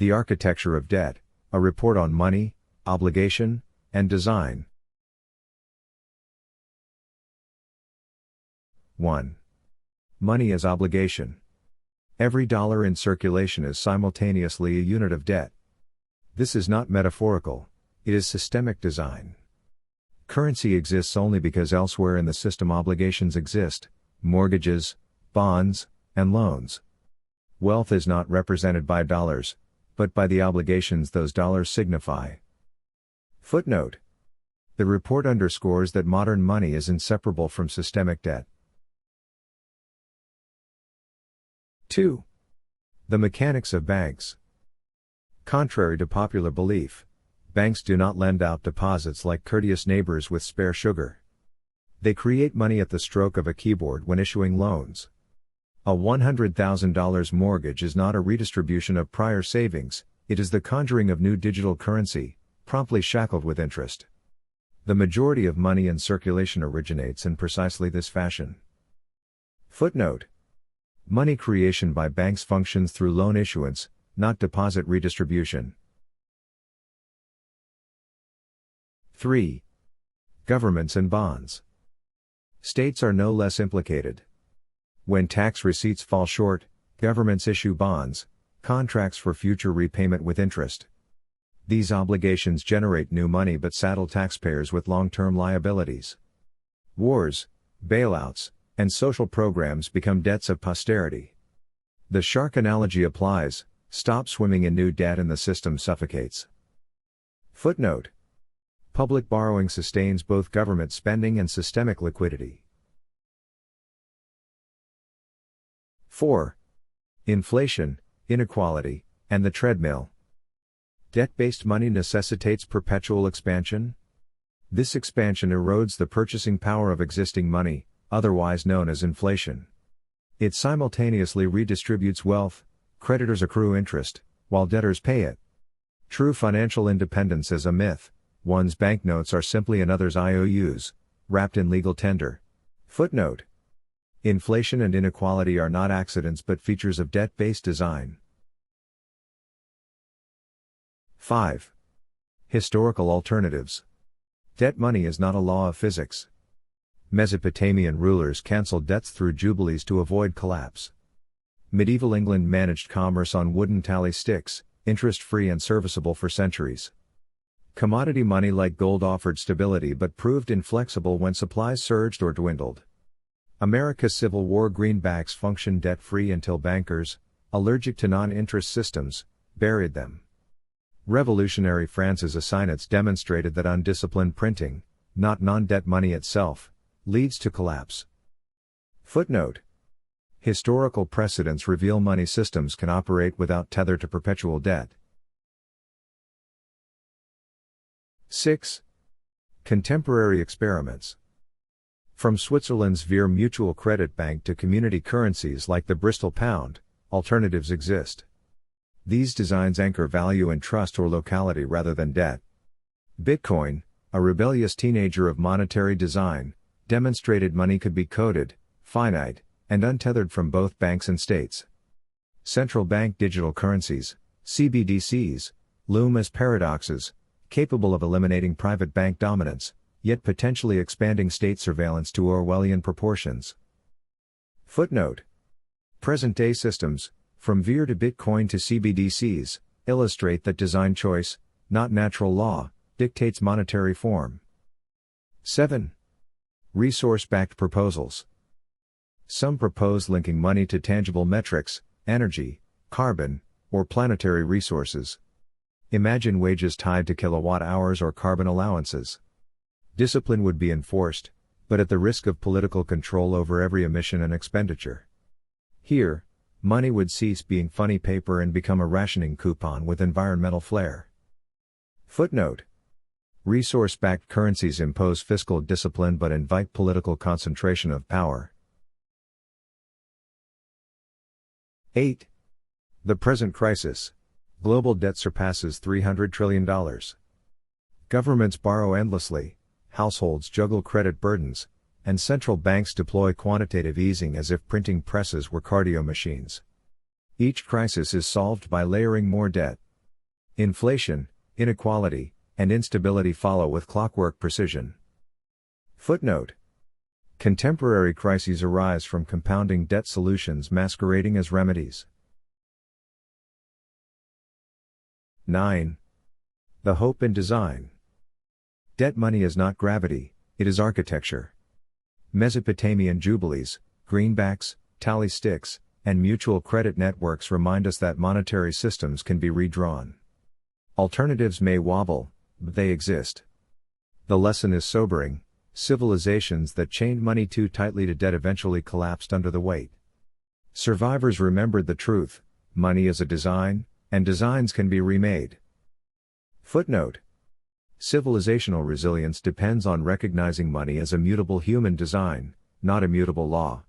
The Architecture of Debt, a report on money, obligation, and design. 1. Money as obligation. Every dollar in circulation is simultaneously a unit of debt. This is not metaphorical, it is systemic design. Currency exists only because elsewhere in the system obligations exist, mortgages, bonds, and loans. Wealth is not represented by dollars, but by the obligations those dollars signify. Footnote. The report underscores that modern money is inseparable from systemic debt. 2. The mechanics of banks. Contrary to popular belief, banks do not lend out deposits like courteous neighbors with spare sugar. They create money at the stroke of a keyboard when issuing loans. A $100,000 mortgage is not a redistribution of prior savings, it is the conjuring of new digital currency, promptly shackled with interest. The majority of money in circulation originates in precisely this fashion. Footnote. Money creation by banks functions through loan issuance, not deposit redistribution. 3. Governments and bonds. States are no less implicated. When tax receipts fall short, governments issue bonds, contracts for future repayment with interest. These obligations generate new money but saddle taxpayers with long-term liabilities. Wars, bailouts, and social programs become debts of posterity. The shark analogy applies: stop swimming in new debt and the system suffocates. Footnote. Public borrowing sustains both government spending and systemic liquidity. 4. Inflation, inequality, and the treadmill. Debt-based money necessitates perpetual expansion. This expansion erodes the purchasing power of existing money, otherwise known as inflation. It simultaneously redistributes wealth, creditors accrue interest, while debtors pay it. True financial independence is a myth. One's banknotes are simply another's IOUs, wrapped in legal tender. Footnote. Inflation and inequality are not accidents but features of debt-based design. 5. Historical alternatives. Debt money is not a law of physics. Mesopotamian rulers cancelled debts through jubilees to avoid collapse. Medieval England managed commerce on wooden tally sticks, interest-free and serviceable for centuries. Commodity money like gold offered stability but proved inflexible when supplies surged or dwindled. America's Civil War greenbacks functioned debt-free until bankers, allergic to non-interest systems, buried them. Revolutionary France's assignats demonstrated that undisciplined printing, not non-debt money itself, leads to collapse. Footnote. Historical precedents reveal money systems can operate without tether to perpetual debt. 6. Contemporary experiments. From Switzerland's Veer Mutual Credit Bank to community currencies like the Bristol Pound, alternatives exist. These designs anchor value in trust or locality rather than debt. Bitcoin, a rebellious teenager of monetary design, demonstrated money could be coded, finite, and untethered from both banks and states. Central bank digital currencies, CBDCs, loom as paradoxes, capable of eliminating private bank dominance, yet potentially expanding state surveillance to Orwellian proportions. Footnote. Present-day systems, from Veer to Bitcoin to CBDCs, illustrate that design choice, not natural law, dictates monetary form. 7. Resource-backed proposals. Some propose linking money to tangible metrics, energy, carbon, or planetary resources. Imagine wages tied to kilowatt-hours or carbon allowances. Discipline would be enforced, but at the risk of political control over every emission and expenditure. Here, money would cease being funny paper and become a rationing coupon with environmental flair. Footnote. Resource-backed currencies impose fiscal discipline but invite political concentration of power. 8. The present crisis. Global debt surpasses $300 trillion. Governments borrow endlessly, households juggle credit burdens, and central banks deploy quantitative easing as if printing presses were cardio machines. Each crisis is solved by layering more debt, Inflation, inequality, and instability follow with clockwork precision. Footnote. Contemporary crises arise from compounding debt solutions masquerading as remedies. 9. The hope in design. Debt money is not gravity, it is architecture. Mesopotamian jubilees, greenbacks, tally sticks, and mutual credit networks remind us that monetary systems can be redrawn. Alternatives may wobble, but they exist. The lesson is sobering: civilizations that chained money too tightly to debt eventually collapsed under the weight. Survivors remembered the truth: money is a design, and designs can be remade. Footnote. Civilizational resilience depends on recognizing money as a mutable human design, not a mutable law.